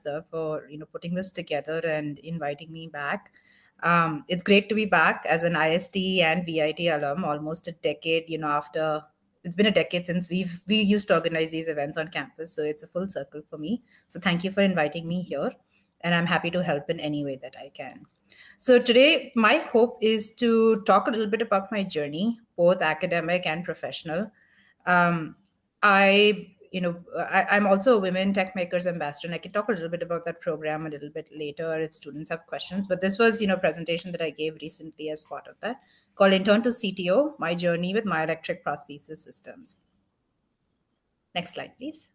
sir, for putting this together and inviting me back. It's great to be back as an IST and VIT alum, almost a decade. After it's been a decade since we used to organize these events on campus, so it's a full circle for me. So thank you for inviting me here, and I'm happy to help in any way that I can. So today, my hope is to talk a little bit about my journey, both academic and professional. Um, I'm also a Women Tech Makers Ambassador, and I can talk a little bit about that program a little bit later if students have questions. But this was, a presentation that I gave recently as part of that, called Intern to CTO: My Journey with Myoelectric Prosthesis Systems. Next slide, please.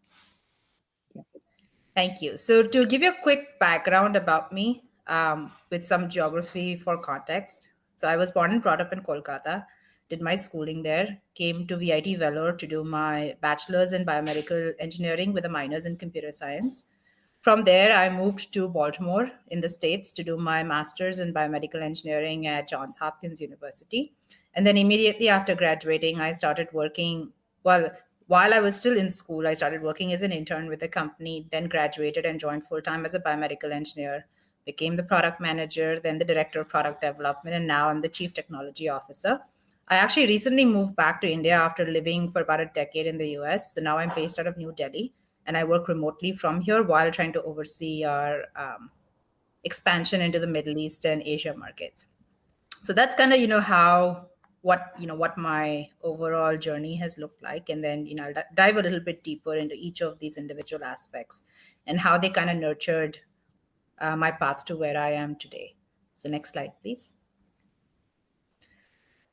Thank you. So to give you a quick background about me, with some geography for context. So I was born and brought up in Kolkata, did my schooling there, came to VIT Vellore to do my bachelor's in biomedical engineering with a minors in computer science. From there, I moved to Baltimore in the States to do my master's in biomedical engineering at Johns Hopkins University. And then immediately after graduating, I started working, while I was still in school, I started working as an intern with a company, then graduated and joined full time as a biomedical engineer, became the product manager, then the director of product development, and now I'm the chief technology officer. I actually recently moved back to India after living for about a decade in the US. So now I'm based out of New Delhi, and I work remotely from here while trying to oversee our expansion into the Middle East and Asia markets. So that's kind of how what my overall journey has looked like, and then I'll dive a little bit deeper into each of these individual aspects and how they kind of nurtured my path to where I am today. So next slide, please.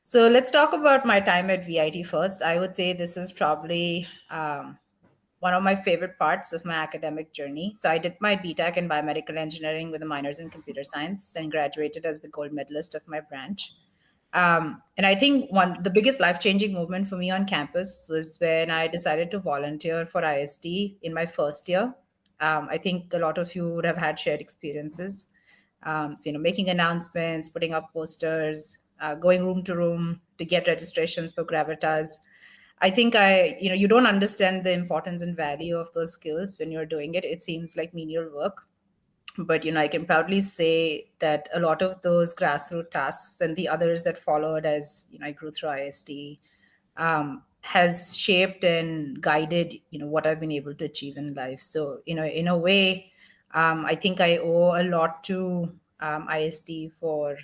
So let's talk about my time at VIT first. I would say this is probably one of my favorite parts of my academic journey. So I did my BTech in biomedical engineering with a minors in computer science and graduated as the gold medalist of my branch. And I think the biggest life-changing movement for me on campus was when I decided to volunteer for ISTE in my first year. I think a lot of you would have had shared experiences. So, making announcements, putting up posters, going room to room to get registrations for Gravitas. I think you don't understand the importance and value of those skills when you're doing it. It seems like menial work. But I can proudly say that a lot of those grassroots tasks and the others that followed as I grew through IST has shaped and guided what I've been able to achieve in life. So in a way, I think I owe a lot to IST for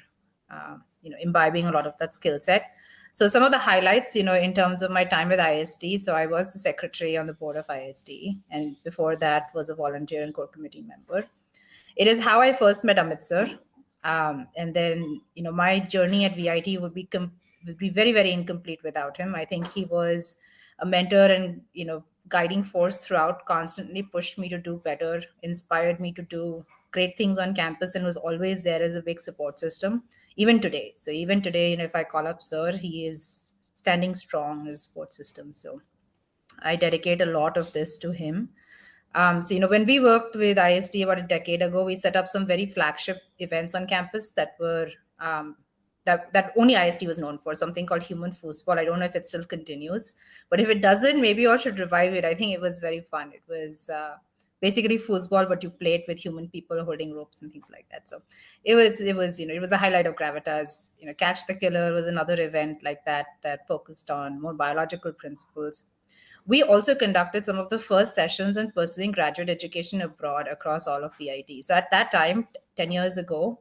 imbibing a lot of that skill set. So some of the highlights, in terms of my time with IST. So I was the secretary on the board of IST, and before that was a volunteer and core committee member. It is how I first met Amit sir. And then, my journey at VIT would be very, very incomplete without him. I think he was a mentor and, guiding force throughout, constantly pushed me to do better, inspired me to do great things on campus, and was always there as a big support system, even today. So even today, if I call up sir, he is standing strong as support system. So I dedicate a lot of this to him. So, when we worked with IST about a decade ago, we set up some very flagship events on campus that were that only IST was known for, something called Human Foosball. I don't know if it still continues, but if it doesn't, maybe you all should revive it. I think it was very fun. It was basically foosball, but you play it with human people holding ropes and things like that. So it was it was a highlight of Gravitas. Catch the Killer was another event like that focused on more biological principles. We also conducted some of the first sessions on pursuing graduate education abroad across all of VIT. So at that time, 10 years ago,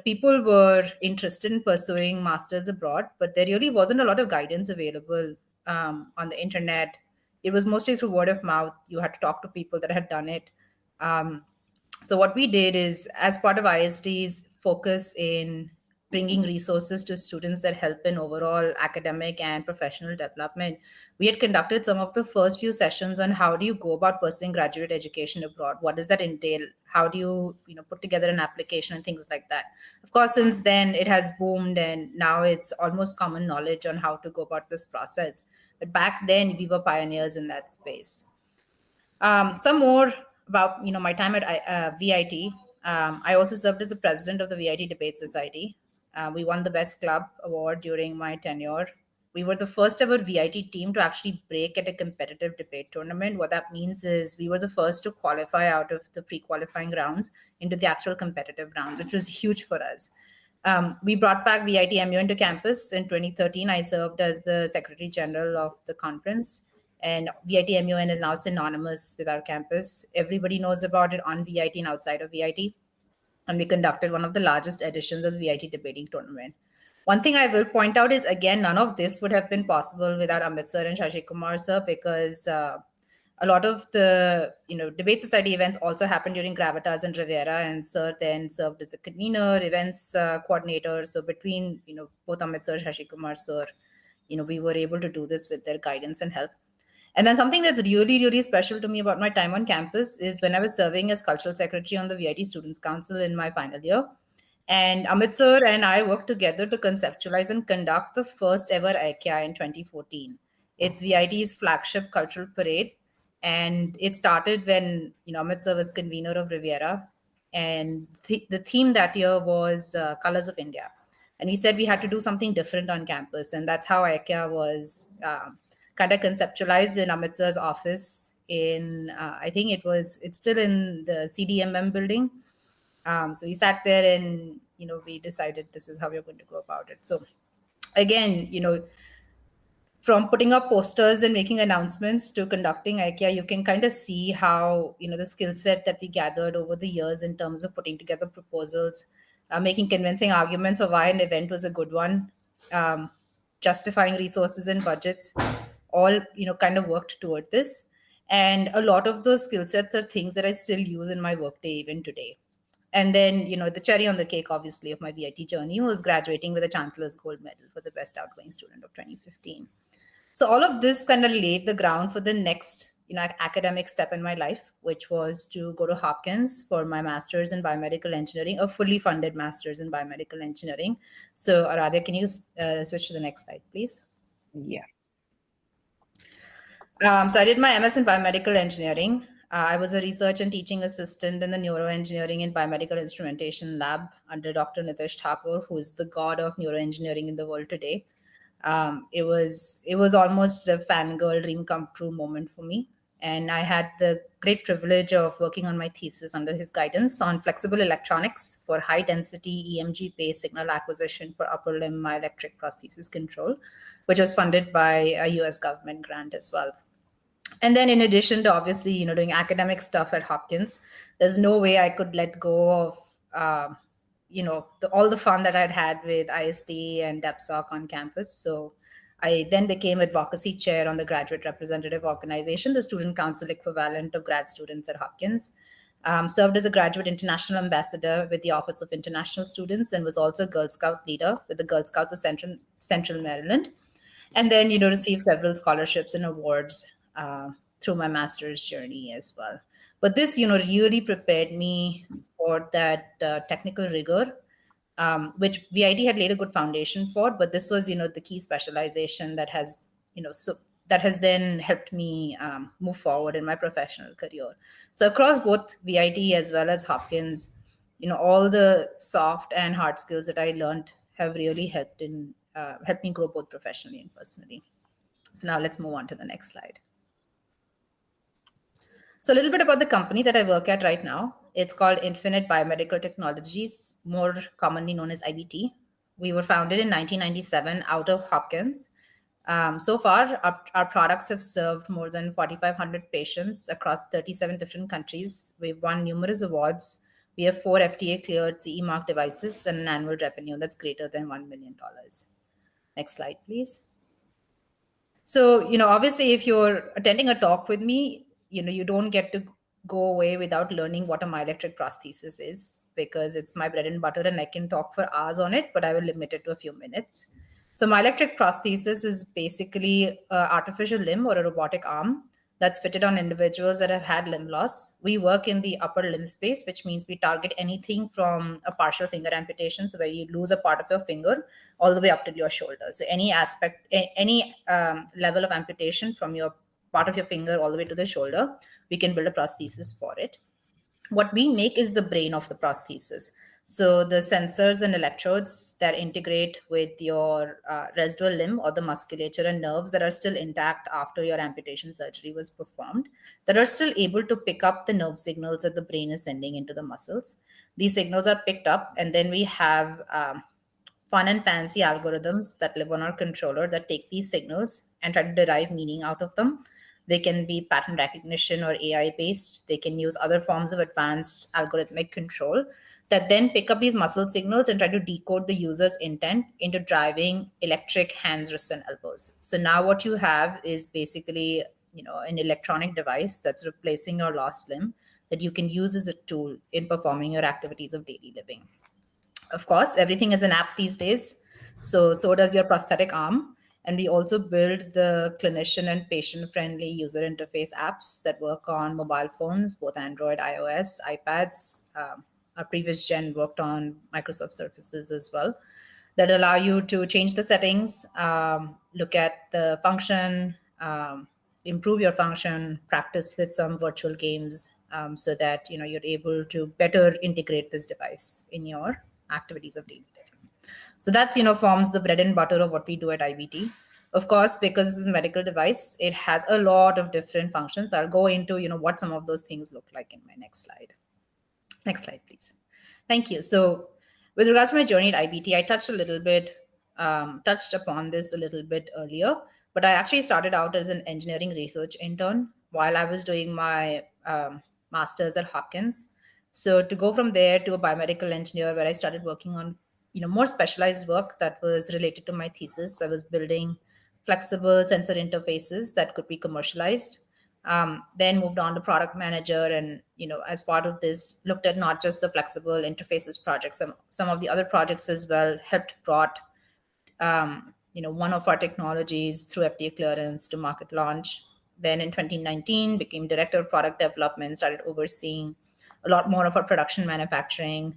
people were interested in pursuing masters abroad, but there really wasn't a lot of guidance available on the internet. It was mostly through word of mouth. You had to talk to people that had done it. So what we did is, as part of IST's focus in bringing resources to students that help in overall academic and professional development, we had conducted some of the first few sessions on how do you go about pursuing graduate education abroad? What does that entail? How do you, put together an application and things like that? Of course, since then it has boomed and now it's almost common knowledge on how to go about this process. But back then we were pioneers in that space. Some more about my time at VIT. I also served as the president of the VIT Debate Society. We won the Best Club award during my tenure. We were the first ever VIT team to actually break at a competitive debate tournament. What that means is we were the first to qualify out of the pre-qualifying rounds into the actual competitive rounds, which was huge for us. We brought back VIT-MU into campus in 2013. I served as the Secretary General of the conference, and VIT-MUN is now synonymous with our campus. Everybody knows about it on VIT and outside of VIT. And we conducted one of the largest editions of the VIT debating tournament. One thing I will point out is, again, none of this would have been possible without Amit sir and Shashi Kumar sir, because a lot of the debate society events also happened during Gravitas and Riviera, and sir then served as the convener, events coordinator. So between both Amit sir, Shashi Kumar sir, we were able to do this with their guidance and help. And then something that's really, really special to me about my time on campus is when I was serving as cultural secretary on the VIT Students' Council in my final year. And Amit sir and I worked together to conceptualize and conduct the first ever IKEA in 2014. It's VIT's flagship cultural parade. And it started when Amit sir was convener of Riviera. And the theme that year was Colors of India. And he said we had to do something different on campus. And that's how IKEA was kind of conceptualized in Amit sir's office in, I think it's still in the CDMM building. So we sat there and, we decided this is how we're going to go about it. So again, from putting up posters and making announcements to conducting IKEA, you can kind of see how, the skill set that we gathered over the years in terms of putting together proposals, making convincing arguments for why an event was a good one, justifying resources and budgets, all, kind of worked toward this. And a lot of those skill sets are things that I still use in my workday even today. And then, the cherry on the cake, obviously, of my VIT journey was graduating with a Chancellor's Gold Medal for the Best Outgoing Student of 2015. So all of this kind of laid the ground for the next, academic step in my life, which was to go to Hopkins for my master's in biomedical engineering, a fully funded master's in biomedical engineering. So Aradhya, can you switch to the next slide, please? Yeah. So I did my MS in biomedical engineering. I was a research and teaching assistant in the neuroengineering and biomedical instrumentation lab under Dr. Nitish Thakur, who is the god of neuroengineering in the world today. It was almost a fangirl dream come true moment for me. And I had the great privilege of working on my thesis under his guidance on flexible electronics for high density EMG-based signal acquisition for upper limb myoelectric prosthesis control, which was funded by a US government grant as well. And then in addition to obviously, doing academic stuff at Hopkins, there's no way I could let go of, all the fun that I'd had with ISTE and DEPSOC on campus. So I then became advocacy chair on the graduate representative organization, the Student Council Equivalent of grad students at Hopkins. Served as a graduate international ambassador with the Office of International Students, and was also a Girl Scout leader with the Girl Scouts of Central Maryland. And then, received several scholarships and awards through my master's journey as well. But this, really prepared me for that technical rigor, which VIT had laid a good foundation for. But this was, the key specialization that has, that has then helped me move forward in my professional career. So across both VIT as well as Hopkins, all the soft and hard skills that I learned have really helped me grow both professionally and personally. So now let's move on to the next slide. So a little bit about the company that I work at right now. It's called Infinite Biomedical Technologies, more commonly known as IBT. We were founded in 1997 out of Hopkins. So far, our products have served more than 4,500 patients across 37 different countries. We've won numerous awards. We have 4 FDA-cleared CE mark devices and an annual revenue that's greater than $1 million. Next slide, please. So, obviously, if you're attending a talk with me, you don't get to go away without learning what a myoelectric prosthesis is, because it's my bread and butter and I can talk for hours on it, but I will limit it to a few minutes. So myoelectric prosthesis is basically an artificial limb or a robotic arm that's fitted on individuals that have had limb loss. We work in the upper limb space, which means we target anything from a partial finger amputation, so where you lose a part of your finger, all the way up to your shoulder. So any level of amputation from your part of your finger all the way to the shoulder, we can build a prosthesis for it. What we make is the brain of the prosthesis. So the sensors and electrodes that integrate with your residual limb or the musculature and nerves that are still intact after your amputation surgery was performed, that are still able to pick up the nerve signals that the brain is sending into the muscles. These signals are picked up, and then we have fun and fancy algorithms that live on our controller that take these signals and try to derive meaning out of them. They can be pattern recognition or AI based. They can use other forms of advanced algorithmic control that then pick up these muscle signals and try to decode the user's intent into driving electric hands, wrists, and elbows. So now what you have is basically, an electronic device that's replacing your lost limb that you can use as a tool in performing your activities of daily living. Of course, everything is an app these days. So does your prosthetic arm. And we also build the clinician and patient friendly user interface apps that work on mobile phones, both Android, iOS, iPads. Our previous gen worked on Microsoft Surfaces as well, that allow you to change the settings, look at the function, improve your function, practice with some virtual games, so that you're able to better integrate this device in your activities of daily living. So that's forms the bread and butter of what we do at IBT. Of course, because this is a medical device, it has a lot of different functions. I'll go into what some of those things look like in my next slide. Next slide, please. Thank you. So, with regards to my journey at IBT, I touched upon this a little bit earlier, but I actually started out as an engineering research intern while I was doing my master's at Hopkins. So, to go from there to a biomedical engineer, where I started working on more specialized work that was related to my thesis. I was building flexible sensor interfaces that could be commercialized. Then moved on to product manager, and as part of this, looked at not just the flexible interfaces projects, some of the other projects as well. Helped brought one of our technologies through FDA clearance to market launch. Then in 2019, became director of product development, started overseeing a lot more of our production manufacturing,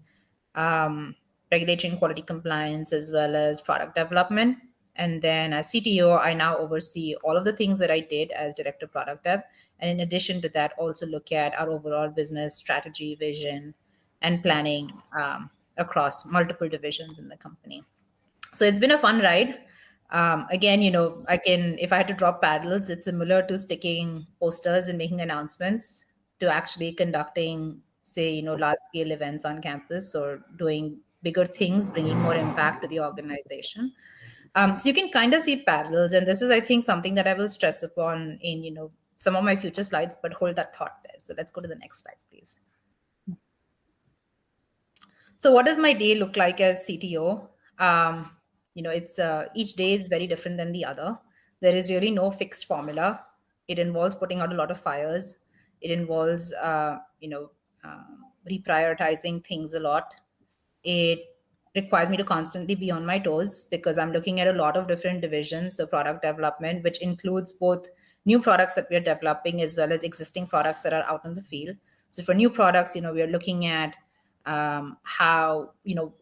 regulatory and quality compliance, as well as product development. And then as CTO, I now oversee all of the things that I did as director of product dev. And in addition to that, also look at our overall business strategy, vision, and planning across multiple divisions in the company. So it's been a fun ride. Again, I can, if I had to drop parallels, it's similar to sticking posters and making announcements to actually conducting, say, large scale events on campus or doing bigger things, bringing more impact to the organization. So you can kind of see parallels, and this is, I think, something that I will stress upon in some of my future slides. But hold that thought there. So let's go to the next slide, please. So what does my day look like as CTO? It's each day is very different than the other. There is really no fixed formula. It involves putting out a lot of fires. It involves reprioritizing things a lot. It requires me to constantly be on my toes because I'm looking at a lot of different divisions. So product development, which includes both new products that we are developing as well as existing products that are out in the field. So for new products, we are looking at how,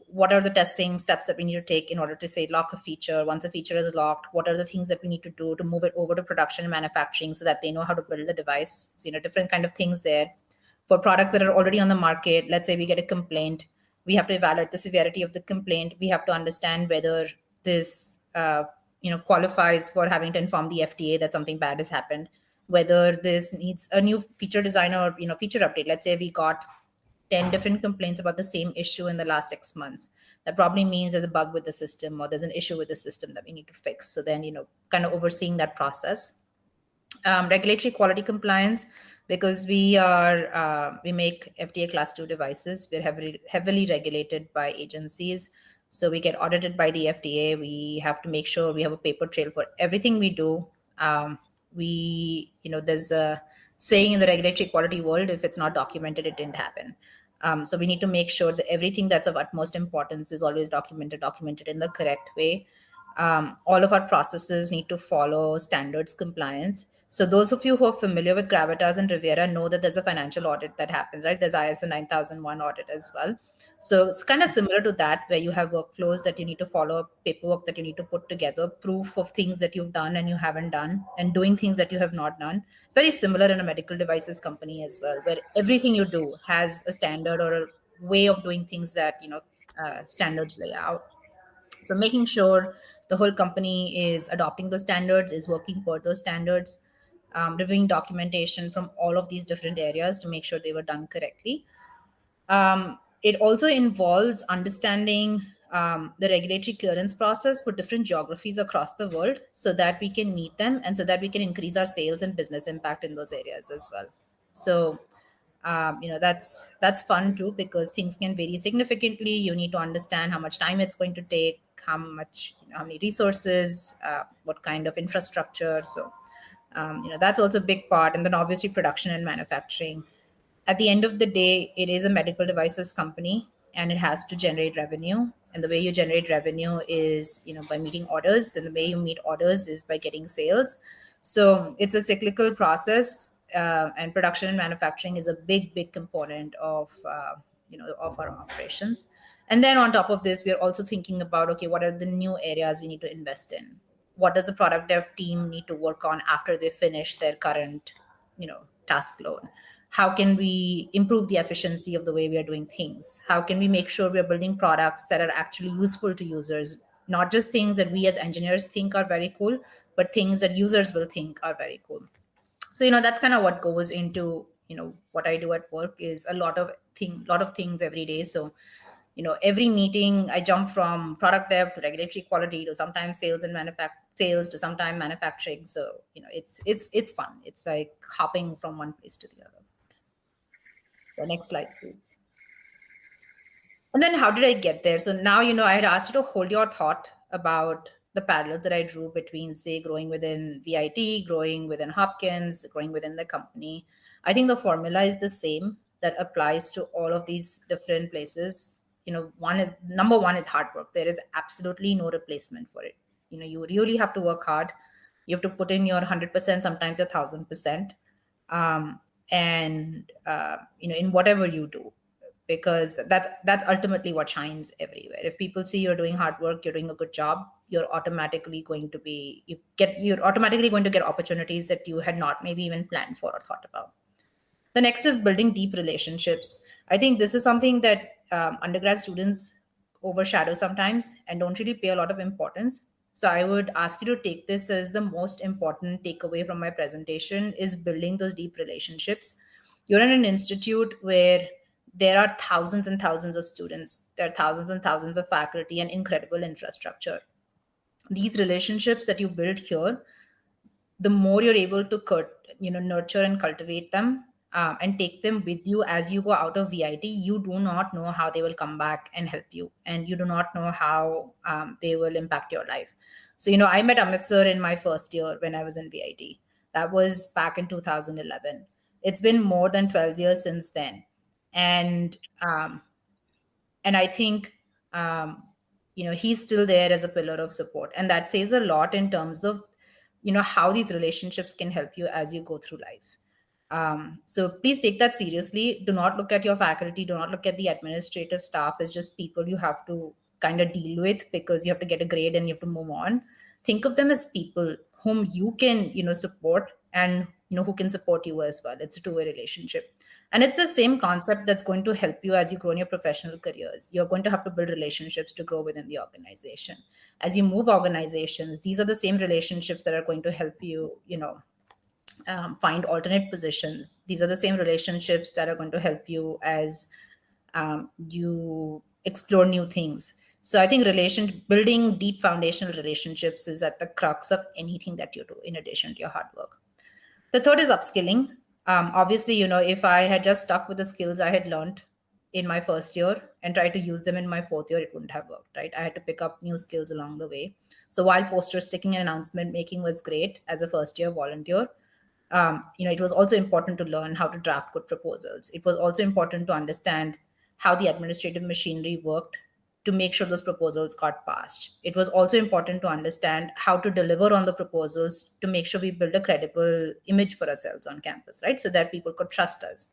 what are the testing steps that we need to take in order to, say, lock a feature. Once a feature is locked, what are the things that we need to do to move it over to production and manufacturing so that they know how to build the device? So, different kind of things there. For products that are already on the market, let's say we get a complaint, we have to evaluate the severity of the complaint. We have to understand whether this qualifies for having to inform the FDA that something bad has happened, whether this needs a new feature design or feature update. Let's say we got 10 different complaints about the same issue in the last 6 months. That probably means there's a bug with the system or there's an issue with the system that we need to fix. So then, kind of overseeing that process. Regulatory quality compliance, because we make FDA class 2 devices. We're heavily regulated by agencies. So we get audited by the FDA. We have to make sure we have a paper trail for everything we do. There's a saying in the regulatory quality world, if it's not documented, it didn't happen. So we need to make sure that everything that's of utmost importance is always documented in the correct way. All of our processes need to follow standards compliance. So those of you who are familiar with Gravitas and Rivera know that there's a financial audit that happens, right? There's ISO 9001 audit as well. So it's kind of similar to that, where you have workflows that you need to follow, paperwork that you need to put together, proof of things that you've done and you haven't done, and doing things that you have not done. It's very similar in a medical devices company as well, where everything you do has a standard or way of doing things that standards lay out. So making sure the whole company is adopting those standards, is working for those standards, reviewing documentation from all of these different areas to make sure they were done correctly. It also involves understanding the regulatory clearance process for different geographies across the world so that we can meet them and so that we can increase our sales and business impact in those areas as well. So that's fun too, because things can vary significantly. You need to understand how much time it's going to take, how many resources, what kind of infrastructure. So that's also a big part. And then obviously production and manufacturing. At the end of the day, it is a medical devices company and it has to generate revenue. And the way you generate revenue is, by meeting orders, and the way you meet orders is by getting sales. So it's a cyclical process, and production and manufacturing is a big component of our operations. And then on top of this, we're also thinking about, okay, what are the new areas we need to invest in? What does the product dev team need to work on after they finish their current task load? How can we improve the efficiency of the way we are doing things? How can we make sure we are building products that are actually useful to users, not just things that we as engineers think are very cool, but things that users will think are very cool? So that's kind of what goes into what I do at work, is a lot of things every day. So every meeting I jump from product dev to regulatory quality to sometimes sales to sometimes manufacturing. So it's fun. It's like hopping from one place to the other. The next slide, please. And then how did I get there? So now, I had asked you to hold your thought about the parallels that I drew between, say, growing within VIT, growing within Hopkins, growing within the company. I think the formula is the same that applies to all of these different places. Number one is hard work. There is absolutely no replacement for it. You really have to work hard. You have to put in your 100%, sometimes 1,000%. And in whatever you do, because that's ultimately what shines everywhere. If people see you're doing hard work, you're doing a good job, you're automatically going to get opportunities that you had not maybe even planned for or thought about. The next is building deep relationships. I think this is something that undergrad students overshadow sometimes and don't really pay a lot of importance. So I would ask you to take this as the most important takeaway from my presentation, is building those deep relationships. You're in an institute where there are thousands and thousands of students, there are thousands and thousands of faculty and incredible infrastructure. These relationships that you build here, the more you're able to nurture and cultivate them, and take them with you as you go out of VIT, you do not know how they will come back and help you, and you do not know how they will impact your life. So I met Amit sir in my first year when I was in VIT. That was back in 2011. It's been more than 12 years since then, and I think he's still there as a pillar of support, and that says a lot in terms of how these relationships can help you as you go through life. So please take that seriously. Do not look at your faculty, do not look at the administrative staff as just people you have to kind of deal with because you have to get a grade and you have to move on. Think of them as people whom you can support, and who can support you as well. It's a two-way relationship. And it's the same concept that's going to help you as you grow in your professional careers. You're going to have to build relationships to grow within the organization. As you move organizations, these are the same relationships that are going to help you, find alternate positions. These are the same relationships that are going to help you as you explore new things. So I think building deep foundational relationships is at the crux of anything that you do, in addition to your hard work. The third is upskilling. Obviously, if I had just stuck with the skills I had learned in my first year and tried to use them in my fourth year, it wouldn't have worked, right? I had to pick up new skills along the way. So while poster sticking and announcement making was great as a first year volunteer, it was also important to learn how to draft good proposals. It was also important to understand how the administrative machinery worked to make sure those proposals got passed. It was also important to understand how to deliver on the proposals to make sure we build a credible image for ourselves on campus, right? So that people could trust us.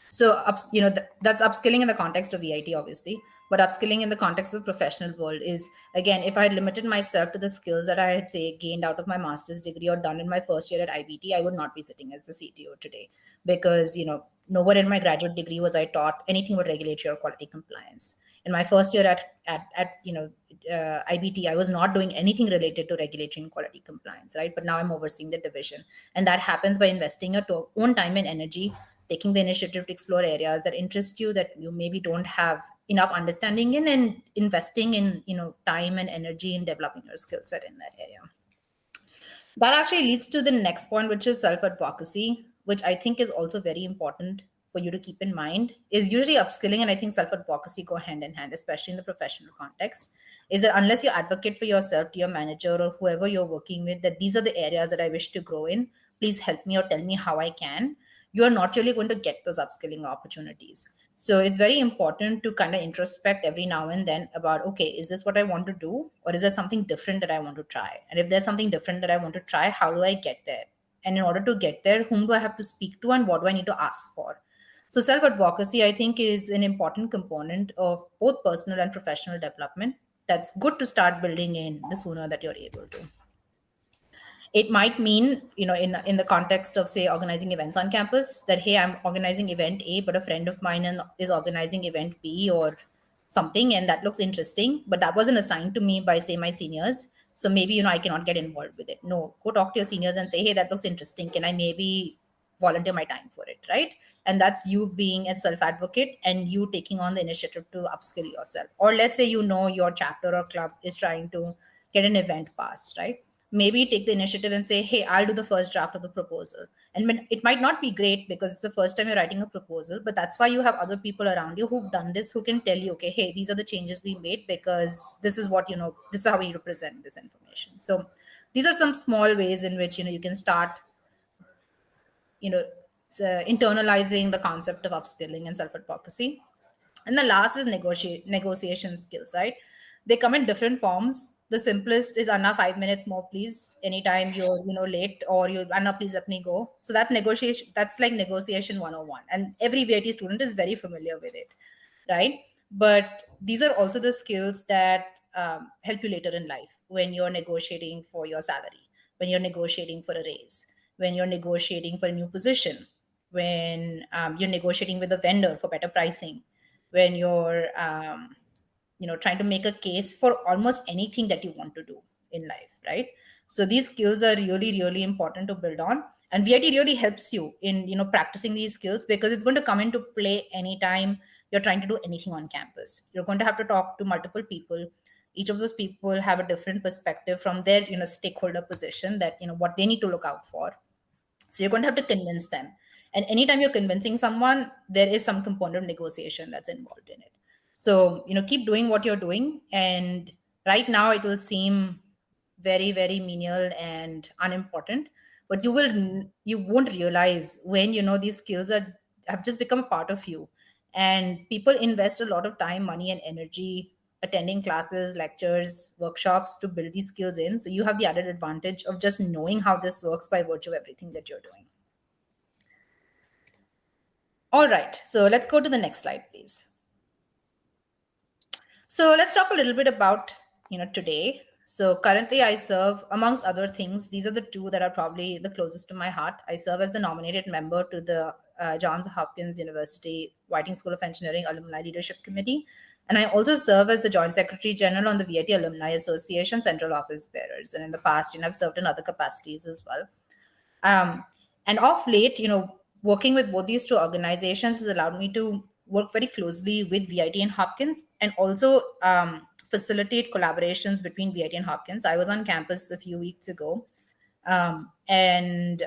So, that's upskilling in the context of VIT, obviously. But upskilling in the context of the professional world is, again, if I had limited myself to the skills that I had, say, gained out of my master's degree or done in my first year at IBT, I would not be sitting as the CTO today, because nowhere in my graduate degree was I taught anything about regulatory or quality compliance. In my first year at IBT, I was not doing anything related to regulatory and quality compliance, right? But now I'm overseeing the division, and that happens by investing your own time and energy, taking the initiative to explore areas that interest you, that you maybe don't have enough understanding in, and investing in time and energy in developing your skill set in that area. That actually leads to the next point, which is self advocacy, which I think is also very important for you to keep in mind. Is usually upskilling and I think self advocacy go hand in hand, especially in the professional context. Is that unless you advocate for yourself to your manager or whoever you're working with, that these are the areas that I wish to grow in, please help me or tell me how I can, you're not really going to get those upskilling opportunities. So it's very important to kind of introspect every now and then about, okay, is this what I want to do? Or is there something different that I want to try? And if there's something different that I want to try, how do I get there? And in order to get there, whom do I have to speak to and what do I need to ask for? So self advocacy, I think, is an important component of both personal and professional development. That's good to start building in the sooner that you're able to. It might mean, in the context of, say, organizing events on campus, that, hey, I'm organizing event A, but a friend of mine is organizing event B or something, and that looks interesting, but that wasn't assigned to me by, say, my seniors. So maybe, I cannot get involved with it. No, go talk to your seniors and say, hey, that looks interesting. Can I maybe volunteer my time for it, right? And that's you being a self advocate and you taking on the initiative to upskill yourself. Or let's say, your chapter or club is trying to get an event passed, right? Maybe take the initiative and say, hey, I'll do the first draft of the proposal. And it might not be great because it's the first time you're writing a proposal, but that's why you have other people around you who've done this, who can tell you, okay, hey, these are the changes we made because this is what, this is how we represent this information. So these are some small ways in which, you can start, you know internalizing the concept of upskilling and self advocacy. And the last is negotiation skills, right? They come in different forms. The simplest is, Anna, 5 minutes more please, anytime you're late, or you, Anna, please let me go. So that's negotiation, that's like negotiation 101, and every VIT student is very familiar with it, right? But these are also the skills that help you later in life, when you're negotiating for your salary, when you're negotiating for a raise, when you're negotiating for a new position, when you're negotiating with a vendor for better pricing, when you're trying to make a case for almost anything that you want to do in life, right? So these skills are really, really important to build on, and VIT really helps you in practicing these skills, because it's going to come into play anytime you're trying to do anything on campus. You're going to have to talk to multiple people. Each of those people have a different perspective from their stakeholder position, that what they need to look out for. So you're going to have to convince them. And anytime you're convincing someone, there is some component of negotiation that's involved in it. So, keep doing what you're doing. And right now it will seem very, very menial and unimportant, but you won't realize when, these skills have just become a part of you. And people invest a lot of time, money, and energy attending classes, lectures, workshops to build these skills in. So you have the added advantage of just knowing how this works by virtue of everything that you're doing. All right, so let's go to the next slide, please. So let's talk a little bit about today. So currently I serve, amongst other things, these are the two that are probably the closest to my heart. I serve as the nominated member to the Johns Hopkins University Whiting School of Engineering Alumni Leadership Committee. And I also serve as the Joint Secretary General on the VIT Alumni Association Central Office Bearers. And in the past, I've served in other capacities as well. And of late, working with both these two organizations has allowed me to work very closely with VIT and Hopkins, and also facilitate collaborations between VIT and Hopkins. I was on campus a few weeks ago, and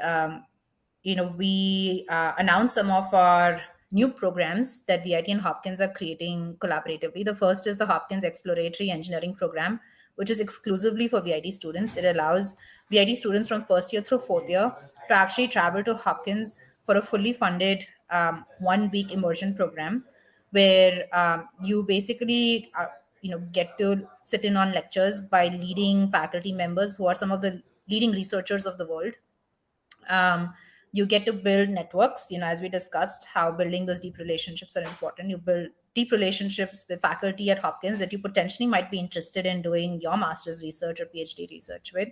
we announced some of our new programs that VIT and Hopkins are creating collaboratively. The first is the Hopkins Exploratory Engineering Program, which is exclusively for VIT students. It allows VIT students from first year through fourth year to actually travel to Hopkins for a fully funded 1 week immersion program, where you basically get to sit in on lectures by leading faculty members who are some of the leading researchers of the world. You get to build networks, as we discussed, how building those deep relationships are important. You build deep relationships with faculty at Hopkins that you potentially might be interested in doing your master's research or PhD research with,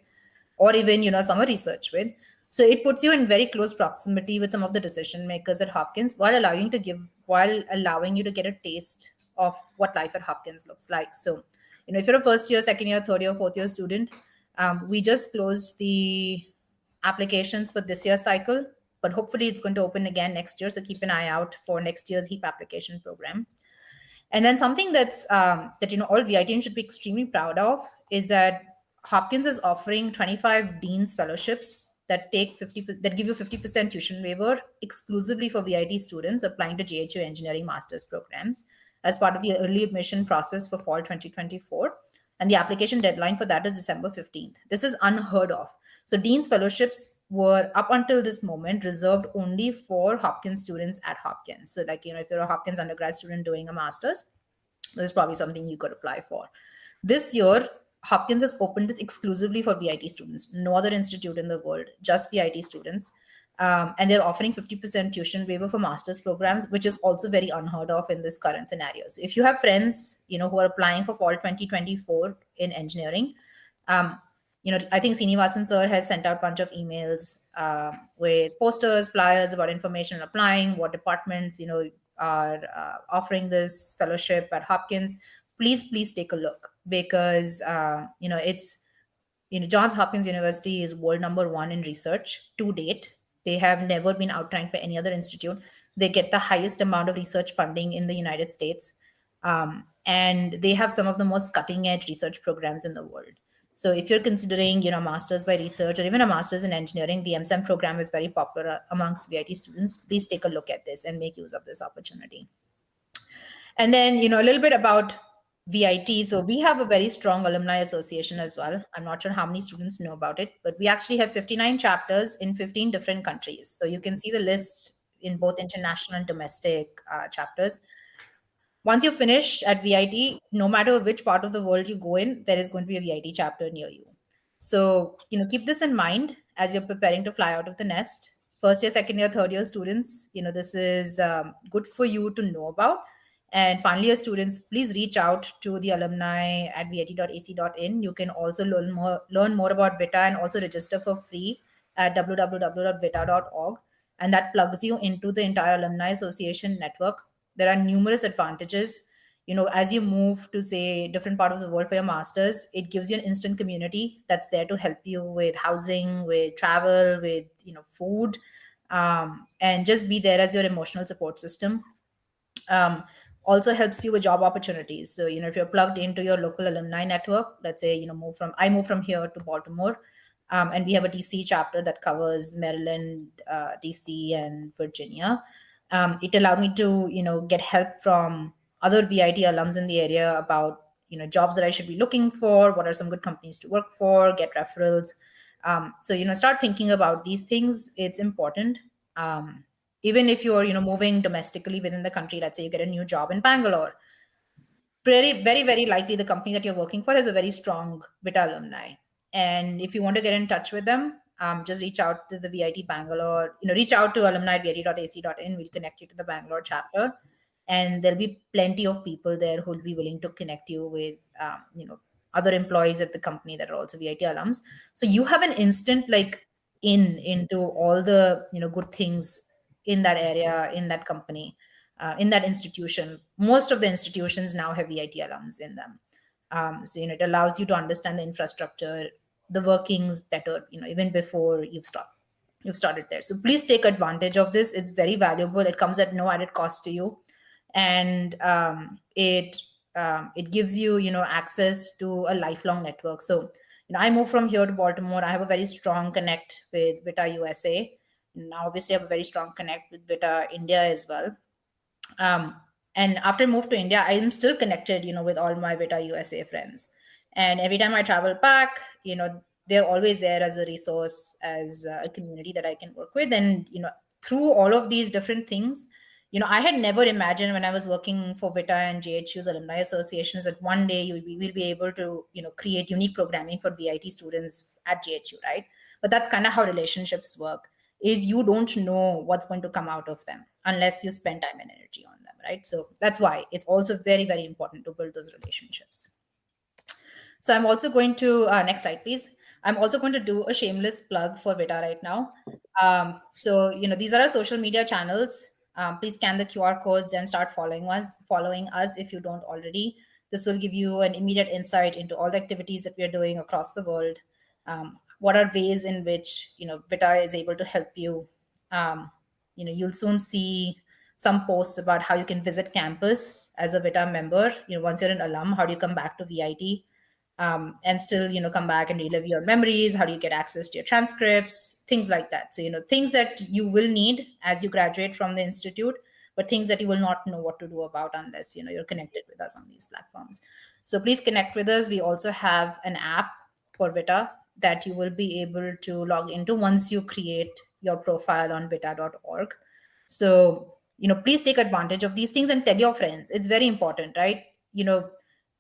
or even, summer research with. So it puts you in very close proximity with some of the decision makers at Hopkins, while allowing you to get a taste of what life at Hopkins looks like. So, if you're a first year, second year, third year, fourth year student, we just closed the applications for this year's cycle, but hopefully it's going to open again next year. So keep an eye out for next year's HEAP application program. And then something that all VITians should be extremely proud of is that Hopkins is offering 25 Dean's fellowships that give you 50% tuition waiver exclusively for VIT students applying to GHU engineering master's programs as part of the early admission process for fall 2024. And the application deadline for that is December 15th. This is unheard of. So Dean's fellowships were, up until this moment, reserved only for Hopkins students at Hopkins. So if you're a Hopkins undergrad student doing a master's, this is probably something you could apply for. This year, Hopkins has opened this exclusively for VIT students. No other institute in the world, just VIT students. And they're offering 50% tuition waiver for master's programs, which is also very unheard of in this current scenario. So if you have friends, who are applying for fall 2024 in engineering, I think Srinivasan sir has sent out a bunch of emails with posters, flyers about information on applying, what departments, are offering this fellowship at Hopkins. Please take a look, because it's Johns Hopkins University is world number one in research to date. They have never been outranked by any other institute. They get the highest amount of research funding in the United States, and they have some of the most cutting edge research programs in the world. So if you're considering, masters by research or even a master's in engineering, the MSEM program is very popular amongst VIT students. Please take a look at this and make use of this opportunity. And then, a little bit about VIT. So we have a very strong alumni association as well. I'm not sure how many students know about it, but we actually have 59 chapters in 15 different countries. So you can see the list in both international and domestic chapters. Once you finish at VIT, no matter which part of the world you go in, there is going to be a VIT chapter near you. So, keep this in mind as you're preparing to fly out of the nest. First year, second year, third year students, this is good for you to know about. And final year students, please reach out to the alumni at vit.ac.in. You can also learn more about VITAA and also register for free at www.vitaa.org. And that plugs you into the entire alumni association network. There are numerous advantages. As you move to, say, different part of the world for your masters, it gives you an instant community that's there to help you with housing, with travel, with food, and just be there as your emotional support system. Also helps you with job opportunities. So if you're plugged into your local alumni network, let's say I moved from here to Baltimore, and we have a DC chapter that covers Maryland, DC, and Virginia. It allowed me to get help from other VIT alums in the area about jobs that I should be looking for, what are some good companies to work for, get referrals. So start thinking about these things. It's important. Even if you're moving domestically within the country, let's say you get a new job in Bangalore, very, very, very likely the company that you're working for is a very strong VITA alumni. And if you want to get in touch with them, just reach out to the VIT Bangalore, reach out to alumni at vit.ac.in. We'll connect you to the Bangalore chapter. And there'll be plenty of people there who'll be willing to connect you with, other employees at the company that are also VIT alums. So you have an instant into all the, good things in that area, in that company, in that institution. Most of the institutions now have VIT alums in them. So it allows you to understand the infrastructure, the workings better, even before you've started there. So please take advantage of this. It's very valuable. It comes at no added cost to you, and it gives you access to a lifelong network. So I moved from here to Baltimore. I have a very strong connect with VITA USA. Now, obviously, I have a very strong connect with VITA India as well. And after I moved to India, I am still connected, with all my VITA USA friends. And every time I travel back, they're always there as a resource, as a community that I can work with. And, through all of these different things, I had never imagined when I was working for VITA and JHU's alumni associations that one day we'll be able to, create unique programming for VIT students at JHU, right? But that's kind of how relationships work. is you don't know what's going to come out of them unless you spend time and energy on them, right? So that's why it's also very, very important to build those relationships. So I'm also going to next slide, please. I'm also going to do a shameless plug for VITAA right now. So these are our social media channels. Please scan the QR codes and start following us. Following us if you don't already. This will give you an immediate insight into all the activities that we are doing across the world. What are ways in which VITAA is able to help you. You'll soon see some posts about how you can visit campus as a VITAA member. Once you're an alum, how do you come back to VIT? And still come back and relive your memories. How do you get access to your transcripts, things like that? So things that you will need as you graduate from the institute, but things that you will not know what to do about unless you're connected with us on these platforms. So please connect with us. We also have an app for VITA that you will be able to log into once you create your profile on vita.org. So please take advantage of these things and tell your friends. It's very important, right?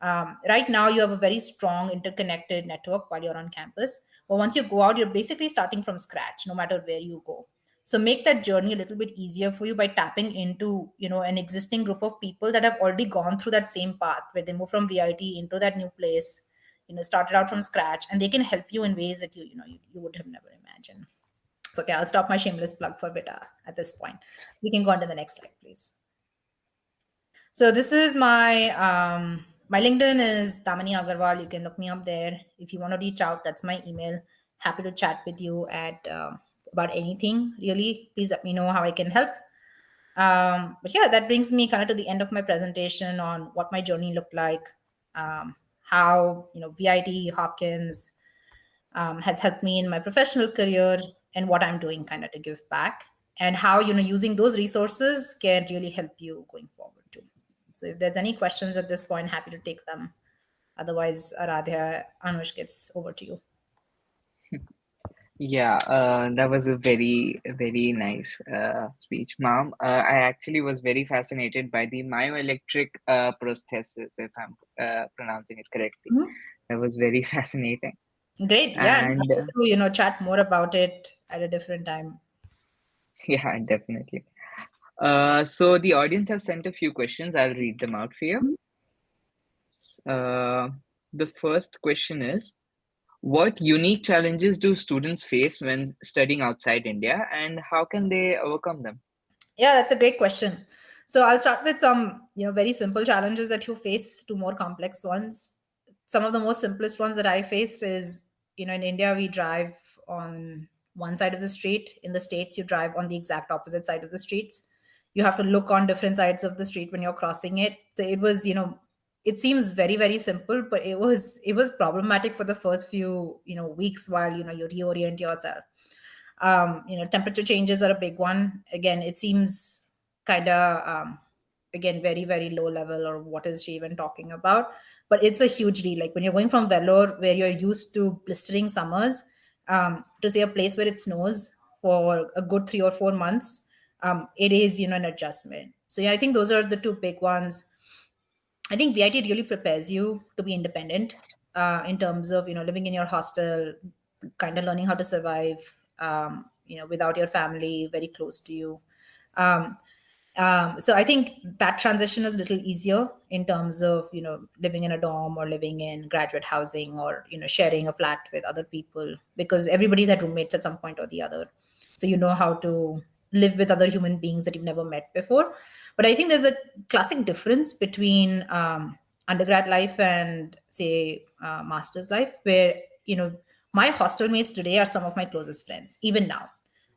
Right now you have a very strong interconnected network while you're on campus, but once you go out, you're basically starting from scratch no matter where you go. So make that journey a little bit easier for you by tapping into an existing group of people that have already gone through that same path where they move from VIT into that new place, started out from scratch, and they can help you in ways that you would have never imagined. So okay, I'll stop my shameless plug for VITA at this point. We can go on to the next slide, please. So this is my LinkedIn is Damini Agarwal. You can look me up there. If you want to reach out, that's my email. Happy to chat with you at about anything, really. Please let me know how I can help. But yeah, that brings me kind of to the end of my presentation on what my journey looked like, how VIT Hopkins has helped me in my professional career, and what I'm doing kind of to give back, and how using those resources can really help you going forward too. So if there's any questions at this point, happy to take them. Otherwise, Aradhya, Anush, gets over to you. Yeah, that was a very nice speech, ma'am. I actually was very fascinated by the myoelectric prosthesis, if I'm pronouncing it correctly. Mhm. That was very fascinating. Great. Yeah, I'm And happy to chat more about it at a different time. yeah, definitely. So the audience has sent a few questions. I'll read them out for you. Uh, the first question is, what unique challenges do students face when studying outside India, and how can they overcome them? Yeah, that's a great question. So I'll start with some, very simple challenges that you face to more complex ones. Some of the most simplest ones that I faced is, in India, we drive on one side of the street. In the States, you drive on the exact opposite side of the streets. You have to look on different sides of the street when you're crossing it. So it was, it seems very, very simple, but it was problematic for the first few, weeks while, you reorient yourself. Temperature changes are a big one. Again, it seems kind of again very, very low level, or what is she even talking about? But it's a huge deal. Like when you're going from Vellore, where you're used to blistering summers, to say a place where it snows for a good 3 or 4 months, it is an adjustment. So yeah, I think those are the two big ones. I think VIT really prepares you to be independent, in terms of living in your hostel, kind of learning how to survive, without your family very close to you. Um, so I think that transition is a little easier in terms of living in a dorm or living in graduate housing, or sharing a flat with other people, because everybody's had roommates at some point or the other. So you know how to live with other human beings that you've never met before. But I think there's a classic difference between undergrad life and say master's life, where my hostel mates today are some of my closest friends even now,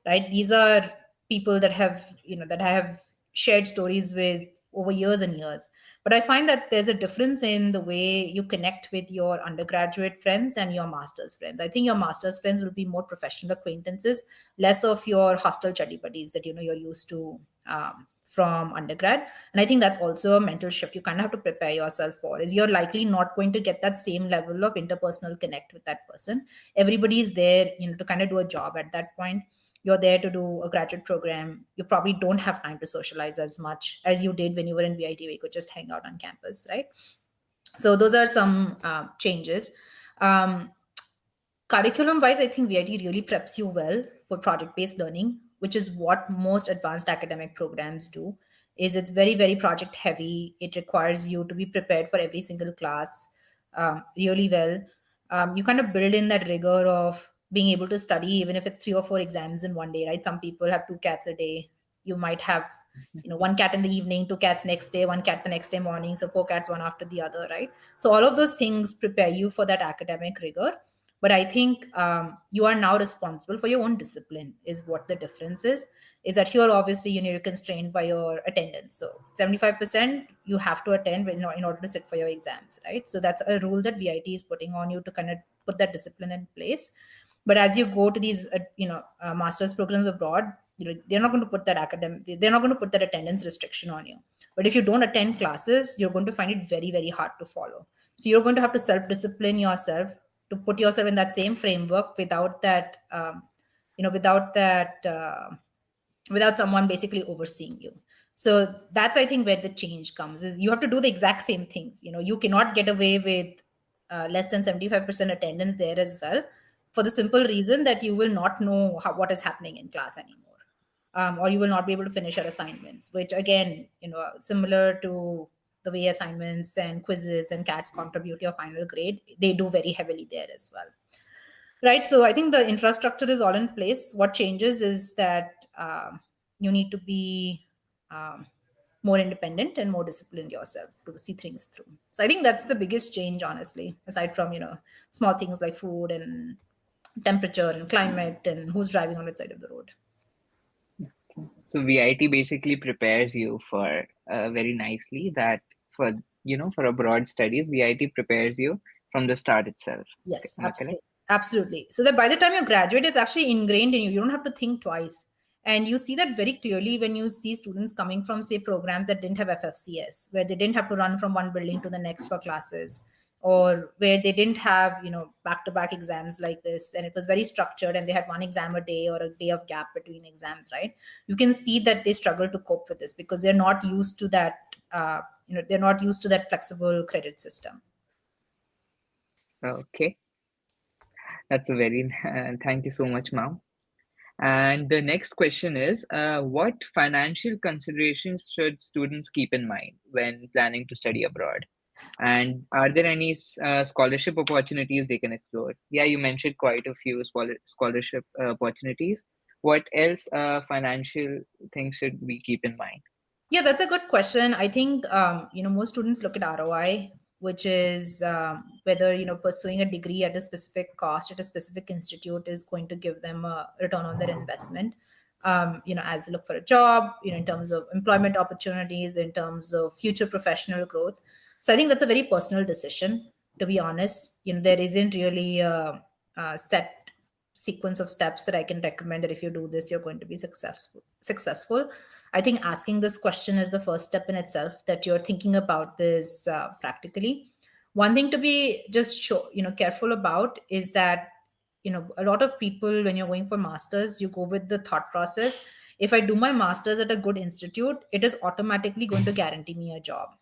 right? These are people that I have shared stories with over years and years. But I find that there's a difference in the way you connect with your undergraduate friends and your master's friends. I think your master's friends will be more professional acquaintances, less of your hostel chuddy buddies that you're used to from undergrad. And I think that's also a mental shift you kind of have to prepare yourself for, is you're likely not going to get that same level of interpersonal connect with that person. Everybody is there to kind of do a job at that point. You're there to do a graduate program. You probably don't have time to socialize as much as you did when you were in VIT, where you could just hang out on campus, right? So those are some changes. um, Curriculum wise, I think VIT really preps you well for project based learning, which is what most advanced academic programs do. Is it's very very project heavy. It requires you to be prepared for every single class really well. You kind of build in that rigor of being able to study even if it's 3 or 4 exams in one day, right? Some people have 2 cats a day. You might have, one cat in the evening, 2 cats next day, 1 cat the next day morning, so 4 cats one after the other, right? So all of those things prepare you for that academic rigor. But I think you are now responsible for your own discipline is what the difference is that here obviously you're constrained by your attendance, so 75% you have to attend in order to sit for your exams, right? So that's a rule that VIT is putting on you to kind of put that discipline in place. But as you go to these master's programs abroad, they're not going to put that they're not going to put that attendance restriction on you. But if you don't attend classes, you're going to find it very very hard to follow. So you're going to have to self discipline yourself to put yourself in that same framework without that without that without someone basically overseeing you. So that's, I think, where the change comes is you have to do the exact same things. You cannot get away with less than 75% attendance there as well, for the simple reason that you will not know what is happening in class anymore. Or you will not be able to finish your assignments, which again, similar to the way assignments and quizzes and cats contribute to your final grade, they do very heavily there as well. Right. So I think the infrastructure is all in place. What changes is that you need to be um, more independent and more disciplined yourself to see things through. So I think that's the biggest change, honestly, aside from, small things like food and temperature and climate and who's driving on which side of the road. So VIT basically prepares you for very nicely that for for abroad studies, VIT prepares you from the start itself. Yes, Am I correct? absolutely. Absolutely. So that by the time you graduate, it's actually ingrained in you. You don't have to think twice. And you see that very clearly when you see students coming from, say, programs that didn't have FFCS, where they didn't have to run from one building to the next for classes, or where they didn't have, back to back exams like this. And it was very structured and they had one exam a day or a day of gap between exams, right? You can see that they struggle to cope with this because they're not used to that, they're not used to that flexible credit system. Okay, that's a very thank you so much, ma'am. And the next question is, what financial considerations should students keep in mind when planning to study abroad? And are there any scholarship opportunities they can explore? Yeah, you mentioned quite a few scholarship opportunities. What else financial things should we keep in mind? Yeah, that's a good question. I think most students look at ROI, which is whether pursuing a degree at a specific cost at a specific institute is going to give them a return on their investment. As they look for a job, in terms of employment opportunities, in terms of future professional growth. So I think that's a very personal decision. To be honest, there isn't really a set sequence of steps that I can recommend that if you do this, you're going to be successful. I think asking this question is the first step in itself that you're thinking about this practically. One thing to be just careful about is that a lot of people, when you're going for masters, you go with the thought process, if I do my masters at a good institute, it is automatically going to guarantee me a job,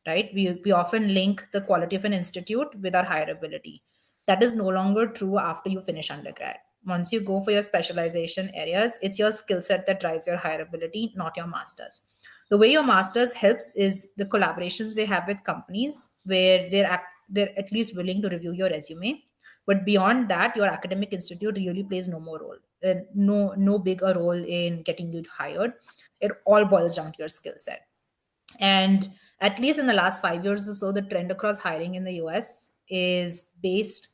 right? We often link the quality of an institute with our higher ability. That is no longer true after you finish undergrad. Once you go for your specialization areas, it's your skill set that drives your higher ability, not your masters. The way your masters helps is the collaborations they have with companies where they're at least willing to review your resume. But beyond that, your academic institute really plays no more role, no bigger role in getting you hired. It all boils down to your skill set. And at least in the last 5 years or so, the trend across hiring in the US is based,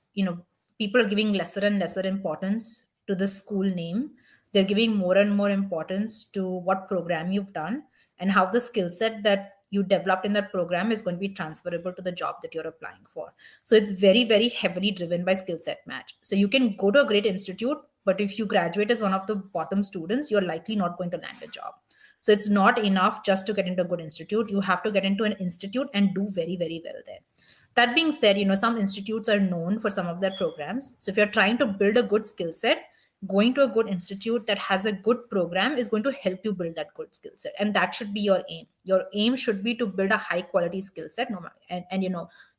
people are giving lesser and lesser importance to the school name. They're giving more and more importance to what program you've done and how the skill set that you developed in that program is going to be transferable to the job that you're applying for. So it's very, very heavily driven by skill set match. So you can go to a great institute, but if you graduate as one of the bottom students, you're likely not going to land a job. So it's not enough just to get into a good institute. You have to get into an institute and do very, very well there. That being said, some institutes are known for some of their programs. So if you're trying to build a good skill set, going to a good institute that has a good program is going to help you build that good skill set. And that should be your aim. Your aim should be to build a high quality skill set. And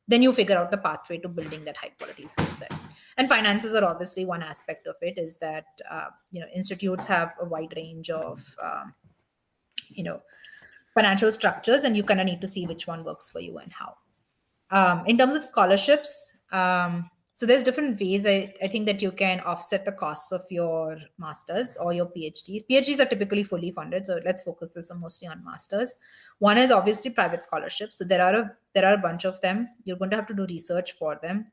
then you figure out the pathway to building that high quality skill set. And finances are obviously one aspect of it. Is that institutes have a wide range of you know financial structures, and you kind of need to see which one works for you and how. In terms of scholarships, so there's different ways I think that you can offset the costs of your masters or your PhDs. PhDs are typically fully funded, so let's focus this mostly on masters. One is obviously private scholarships. So there are a bunch of them. You're going to have to do research for them.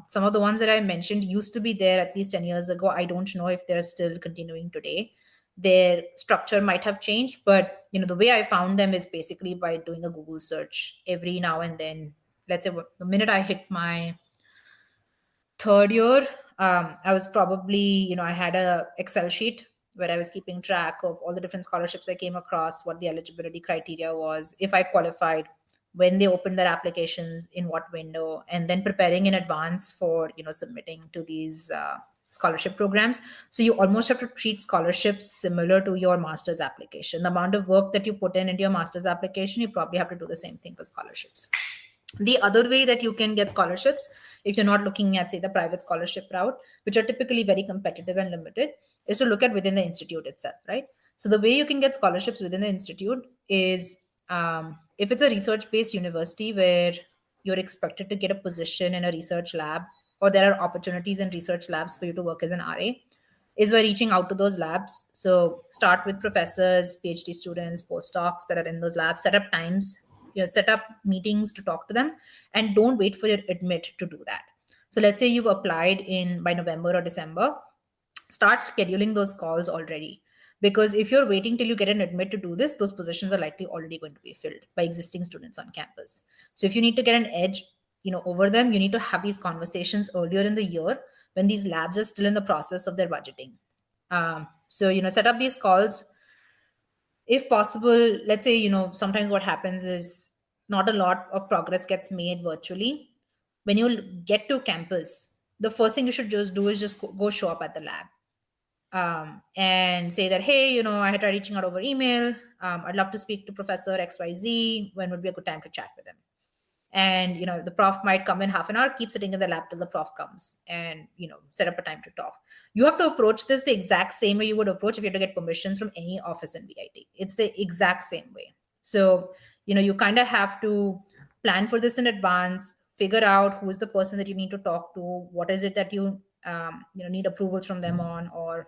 Some of the ones that I mentioned used to be there at least 10 years ago. I don't know if they're still continuing today. Their structure might have changed, but the way I found them is basically by doing a Google search every now and then. Let's say the minute I hit my third year, I was probably, I had a Excel sheet where I was keeping track of all the different scholarships I came across, what the eligibility criteria was, if I qualified, when they opened their applications, in what window, and then preparing in advance for, submitting to these scholarship programs. So you almost have to treat scholarships similar to your master's application. The amount of work that you put into your master's application, you probably have to do the same thing for scholarships. The other way that you can get scholarships, if you're not looking at, say, the private scholarship route, which are typically very competitive and limited, is to look at within the institute itself, right? So the way you can get scholarships within the institute is, if it's a research-based university where you're expected to get a position in a research lab, or there are opportunities in research labs for you to work as an RA, is by reaching out to those labs. So start with professors, PhD students, postdocs that are in those labs, set up times, set up meetings to talk to them, and don't wait for your admit to do that. So let's say you've applied in by November or December, start scheduling those calls already. Because if you're waiting till you get an admit to do this, those positions are likely already going to be filled by existing students on campus. So if you need to get an edge, over them, you need to have these conversations earlier in the year when these labs are still in the process of their budgeting. So set up these calls. If possible, let's say, sometimes what happens is not a lot of progress gets made virtually. When you get to campus, the first thing you should just do is just go show up at the lab, and say that, hey, I had tried reaching out over email. I'd love to speak to Professor XYZ. When would be a good time to chat with him? And the prof might come in half an hour, keep sitting in the lab till the prof comes, and set up a time to talk. You have to approach this the exact same way you would approach if you had to get permissions from any office in VIT. It's the exact same way. So you kind of have to plan for this in advance, figure out who is the person that you need to talk to, what is it that you need approvals from them on, or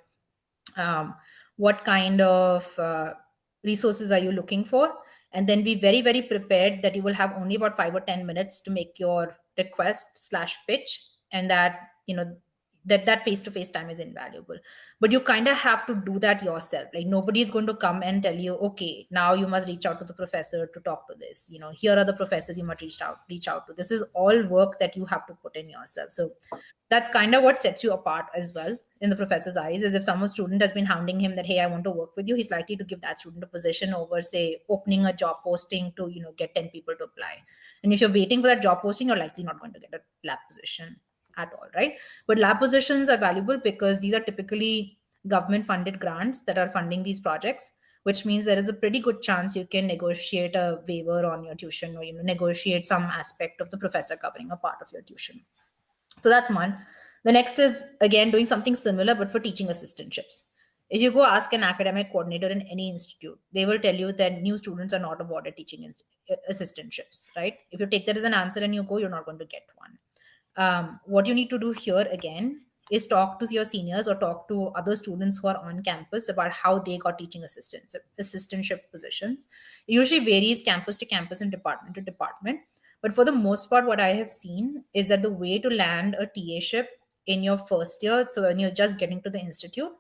what kind of resources are you looking for, and then be very, very prepared that you will have only about 5 or 10 minutes to make your request / pitch, and that that face-to-face time is invaluable. But you kind of have to do that yourself. Like, nobody is going to come and tell you, okay, now you must reach out to the professor to talk to this, here are the professors you must reach out to. This is all work that you have to put in yourself. So that's kind of what sets you apart as well in the professor's eyes. Is if some student has been hounding him that, hey, I want to work with you, he's likely to give that student a position over, say, opening a job posting to get 10 people to apply. And if you're waiting for that job posting, you're likely not going to get a lab position at all, right? But lab positions are valuable because these are typically government funded grants that are funding these projects, which means there is a pretty good chance you can negotiate a waiver on your tuition, or negotiate some aspect of the professor covering a part of your tuition. So that's one. The next is, again, doing something similar, but for teaching assistantships. If you go ask an academic coordinator in any institute, they will tell you that new students are not awarded teaching assistantships, right? If you take that as an answer and you go, you're not going to get one. What you need to do here, again, is talk to your seniors or talk to other students who are on campus about how they got teaching assistantship positions. It usually varies campus to campus and department to department. But for the most part, what I have seen is that the way to land a TA-ship in your first year, so when you're just getting to the institute,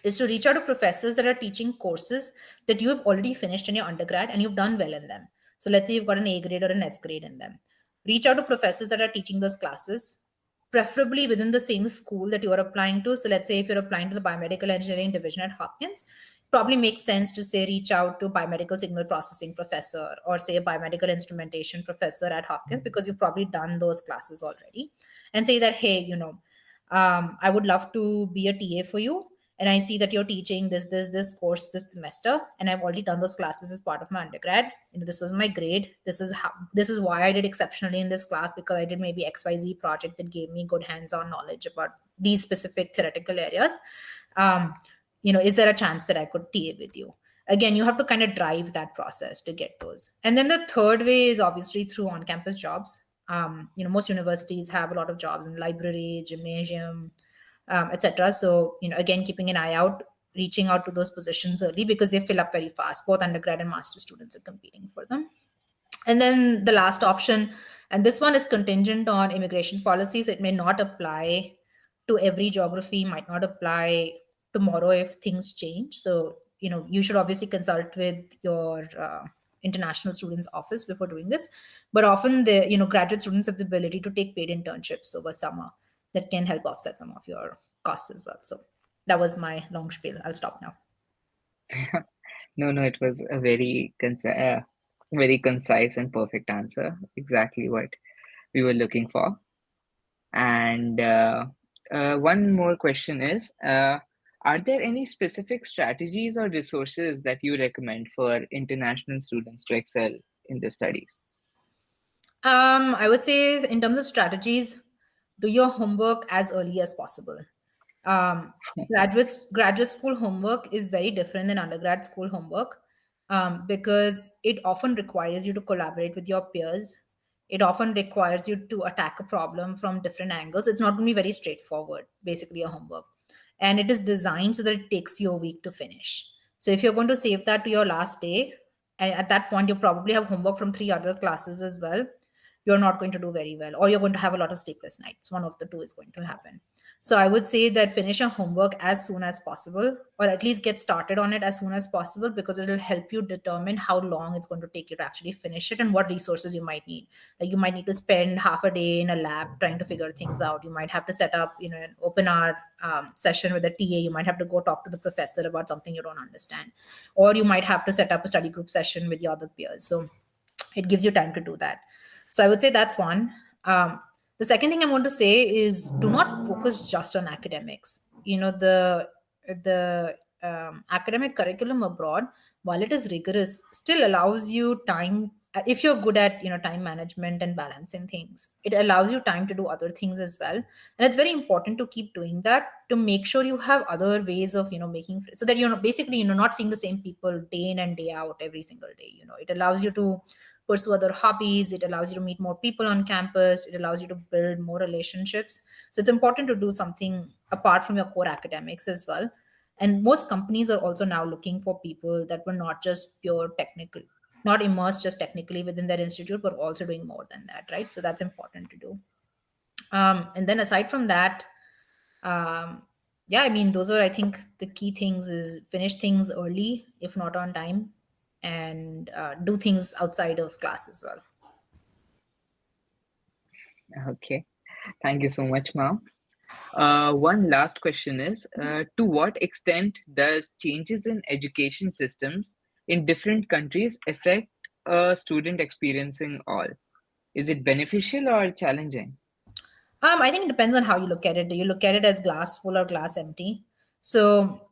is to reach out to professors that are teaching courses that you have already finished in your undergrad and you've done well in them. So let's say you've got an A grade or an S grade in them. Reach out to professors that are teaching those classes, preferably within the same school that you are applying to. So let's say if you're applying to the biomedical engineering division at Hopkins, probably makes sense to, say, reach out to biomedical signal processing professor, or say a biomedical instrumentation professor at Hopkins, because you've probably done those classes already, and say that, hey, I would love to be a TA for you. and I see that you're teaching this course this semester, and I've already done those classes as part of my undergrad. This was my grade. This is why I did exceptionally in this class, because I did maybe XYZ project that gave me good hands-on knowledge about these specific theoretical areas. um, is there a chance that I could TA with you? Again, you have to kind of drive that process to get those. And then the third way is obviously through on-campus jobs. Most universities have a lot of jobs in library, gymnasium, etc. So, again, keeping an eye out, reaching out to those positions early, because they fill up very fast. Both undergrad and master students are competing for them. And then the last option, and this one is contingent on immigration policies. It may not apply to every geography, might not apply tomorrow if things change. So, you should obviously consult with your international students office before doing this. But often graduate students have the ability to take paid internships over summer that can help offset some of your costs as well. So that was my long spiel. I'll stop now. No, no, it was a very concise and perfect answer. Exactly what we were looking for. And one more question is, are there any specific strategies or resources that you recommend for international students to excel in their studies? I would say in terms of strategies, do your homework as early as possible. Um, graduate school homework is very different than undergrad school homework, because it often requires you to collaborate with your peers. It often requires you to attack a problem from different angles. It's not going to be very straightforward, basically, your homework. And it is designed so that it takes you a week to finish. So if you're going to save that to your last day, and at that point, you probably have homework from three other classes as well, you're not going to do very well, or you're going to have a lot of sleepless nights. One of the two is going to happen. So I would say that finish your homework as soon as possible, or at least get started on it as soon as possible, because it will help you determine how long it's going to take you to actually finish it and what resources you might need. Like, you might need to spend half a day in a lab trying to figure things out. You might have to set up, an open hour session with a TA. You might have to go talk to the professor about something you don't understand, or you might have to set up a study group session with your other peers. So it gives you time to do that. So I would say that's one. The second thing I want to say is, do not focus just on academics. The academic curriculum abroad, while it is rigorous, still allows you time. If you're good at time management and balancing things, it allows you time to do other things as well. And it's very important to keep doing that, to make sure you have other ways of making, so that basically not seeing the same people day in and day out every single day. It allows you to pursue other hobbies. It allows you to meet more people on campus. It allows you to build more relationships. So it's important to do something apart from your core academics as well. And most companies are also now looking for people that were not just pure technical, not immersed just technically within their institute, but also doing more than that, right? So that's important to do. And then aside from that, um, yeah, I mean, those are, I think, the key things: is finish things early, if not on time, and do things outside of class as well. Okay, thank you so much, ma'am. One last question is, to what extent does changes in education systems in different countries affect a student experiencing all? Is it beneficial or challenging? I think it depends on how you look at it. Do you look at it as glass full or glass empty? So,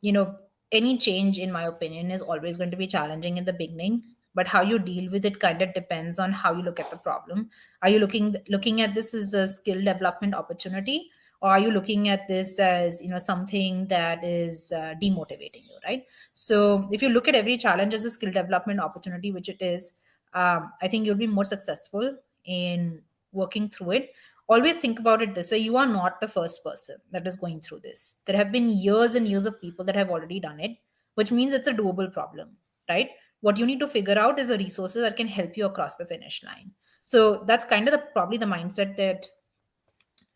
any change, in my opinion, is always going to be challenging in the beginning. But how you deal with it kind of depends on how you look at the problem. Are you looking at this as a skill development opportunity, or are you looking at this as something that is demotivating you, right? So, if you look at every challenge as a skill development opportunity, which it is, I think you'll be more successful in working through it. Always think about it this way: you are not the first person that is going through this. There have been years and years of people that have already done it, which means it's a doable problem, right? What you need to figure out is the resources that can help you across the finish line. So that's kind of probably the mindset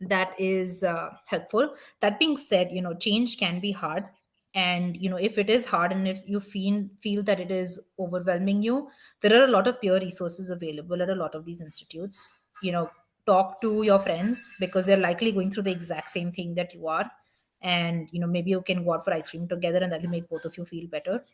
that is helpful. That being said, change can be hard. And if it is hard, and if you feel that it is overwhelming you, there are a lot of peer resources available at a lot of these institutes. Talk to your friends, because they're likely going through the exact same thing that you are. And maybe you can go out for ice cream together, and that will make both of you feel better.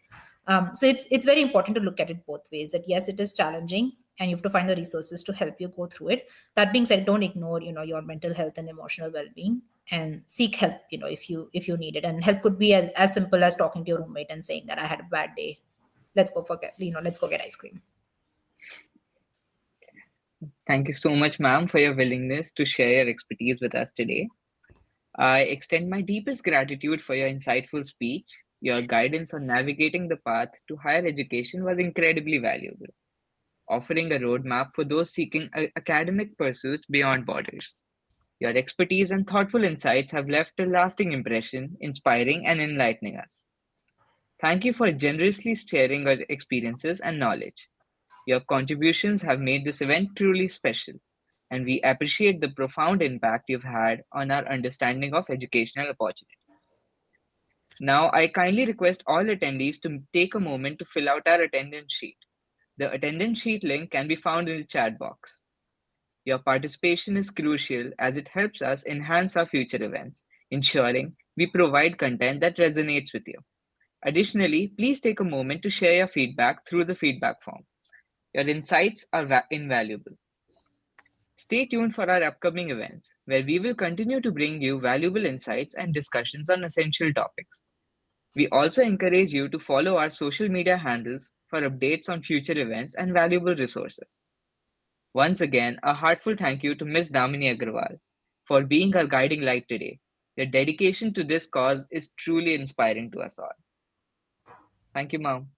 So it's very important to look at it both ways, that yes, it is challenging, and you have to find the resources to help you go through it. That being said, don't ignore your mental health and emotional well-being. and seek help, if you need it. And help could be as simple as talking to your roommate and saying that I had a bad day, let's go get ice cream. Thank you so much, ma'am, for your willingness to share your expertise with us today. I extend my deepest gratitude for your insightful speech. Your guidance on navigating the path to higher education was incredibly valuable, offering a roadmap for those seeking academic pursuits beyond borders. Your expertise and thoughtful insights have left a lasting impression, inspiring and enlightening us. Thank you for generously sharing your experiences and knowledge. Your contributions have made this event truly special, and we appreciate the profound impact you've had on our understanding of educational opportunities. Now, I kindly request all attendees to take a moment to fill out our attendance sheet. The attendance sheet link can be found in the chat box. Your participation is crucial as it helps us enhance our future events, ensuring we provide content that resonates with you. Additionally, please take a moment to share your feedback through the feedback form. Your insights are invaluable. Stay tuned for our upcoming events, where we will continue to bring you valuable insights and discussions on essential topics. We also encourage you to follow our social media handles for updates on future events and valuable resources. Once again, a heartfelt thank you to Ms. Damini Agarwal for being our guiding light today. Your dedication to this cause is truly inspiring to us all. Thank you, Mom.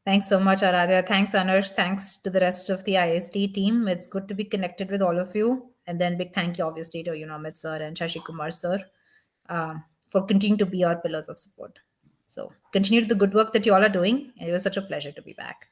Thanks so much, Aradhya. Thanks, Anush. Thanks to the rest of the IST team. It's good to be connected with all of you. And then big thank you, obviously, to Amit sir and Shashi Kumar sir, for continuing to be our pillars of support. So continue the good work that you all are doing. It was such a pleasure to be back.